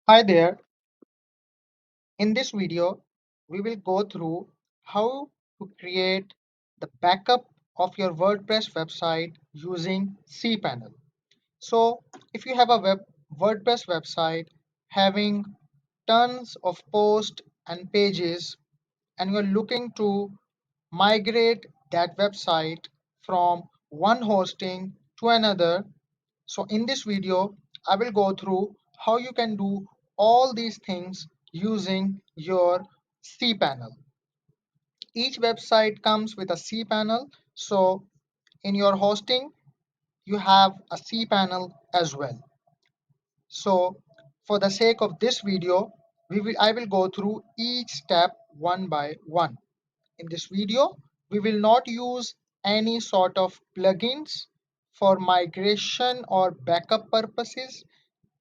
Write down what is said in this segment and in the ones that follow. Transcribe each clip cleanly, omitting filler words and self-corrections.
Hi there. In this video, we will go through how to create the backup of your WordPress website using cPanel. So, if you have a WordPress website having tons of posts and pages and you're looking to migrate that website from one hosting to another, so in this video, I will go through how you can do all these things using your cPanel. Each website comes with a cPanel. So in your hosting, you have a cPanel as well. So for the sake of this video, I will go through each step one by one. In this video, we will not use any sort of plugins for migration or backup purposes.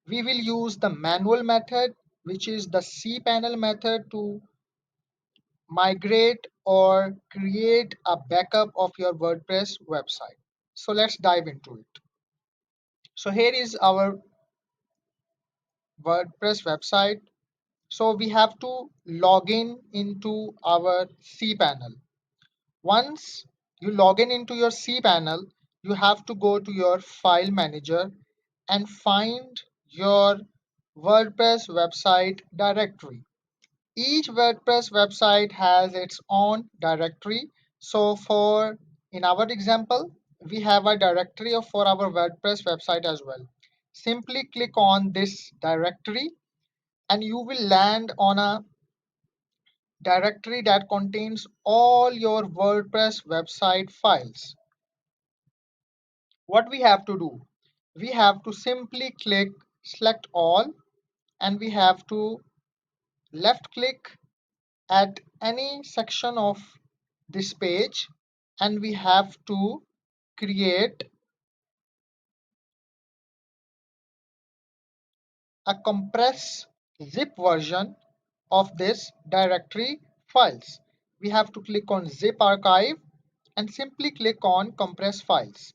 We will use the manual method, which is the cPanel method to migrate or create a backup of your WordPress website. So let's dive into it. So here is our WordPress website. So we have to log in into our cPanel. Once you log in into your cPanel, you have to go to your file manager and find your WordPress website directory. Each WordPress website has its own directory. So in our example, we have a directory for our WordPress website as well. Simply click on this directory and you will land on a directory that contains all your WordPress website files. What we have to do? We have to simply select all, and we have to left click at any section of this page, and we have to create a compress zip version of this directory files. We have to click on zip archive and simply click on compress files.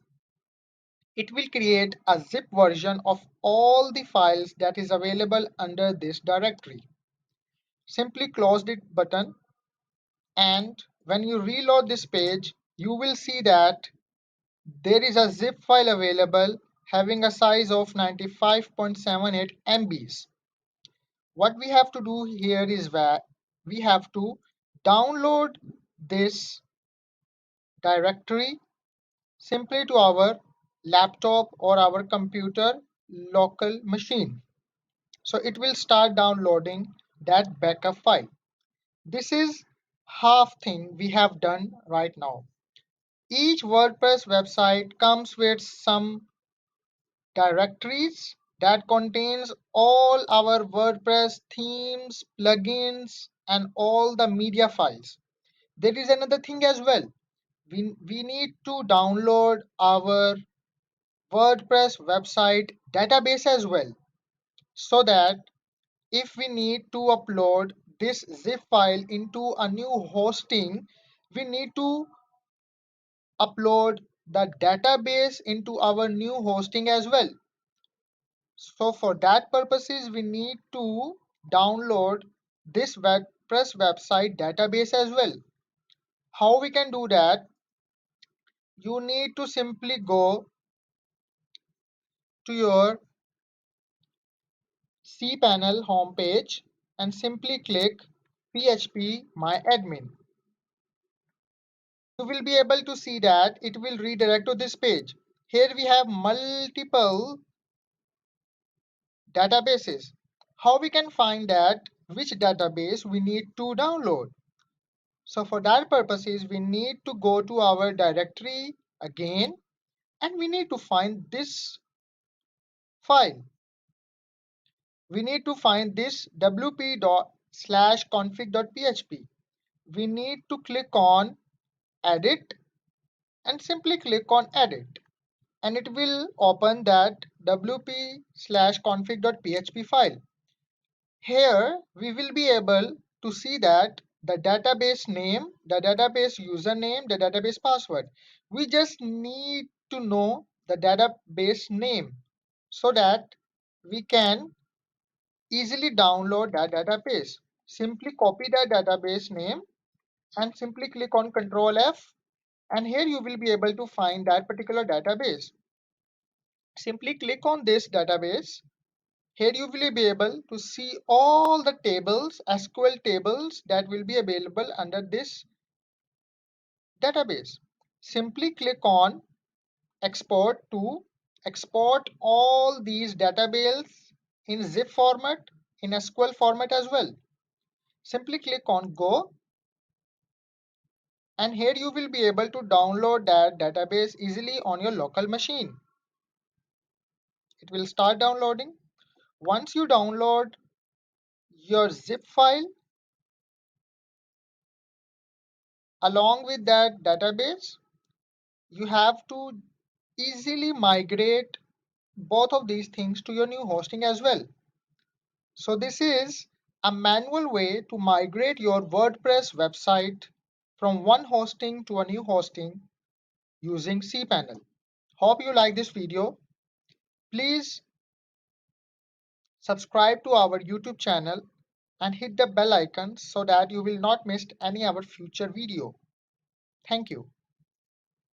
It will create a zip version of all the files that is available under this directory. Simply close the button, and when you reload this page, you will see that there is a zip file available having a size of 95.78 MBs. What we have to do here is that we have to download this directory simply to our laptop or our computer local machine. So it will start downloading that backup file. This is half thing we have done right now. Each WordPress website comes with some directories that contains all our WordPress themes, plugins, and all the media files. There is another thing as well. We need to download our WordPress website database as well, so that if we need to upload this zip file into a new hosting, we need to upload the database into our new hosting as well. So for that purposes, we need to download this WordPress website database as well. How we can do that? You need to simply go to your cPanel homepage and simply click PHP My Admin. You will be able to see that it will redirect to this page. Here we have multiple databases. How we can find that which database we need to download? So for that purposes, we need to go to our directory again, and we need to find this file. We need to find this wp./config.php. We need to click on edit and simply click on edit, and it will open that wp/config.php file. Here we will be able to see that the database name, the database username, the database password. We just need to know the database name so that we can easily download that database. Simply copy that database name and simply click on Control F, and here you will be able to find that particular database. Simply click on this database. Here you will be able to see all the tables, SQL tables that will be available under this database. Simply click on Export to export all these databases in zip format, in SQL format as well. Simply click on Go, and here you will be able to download that database easily on your local machine. It will start downloading. Once you download your zip file along with that database, you have to easily migrate both of these things to your new hosting as well. So this is a manual way to migrate your WordPress website from one hosting to a new hosting using cPanel. Hope you like this video. Please subscribe to our YouTube channel and hit the bell icon so that you will not miss any of our future video. Thank you.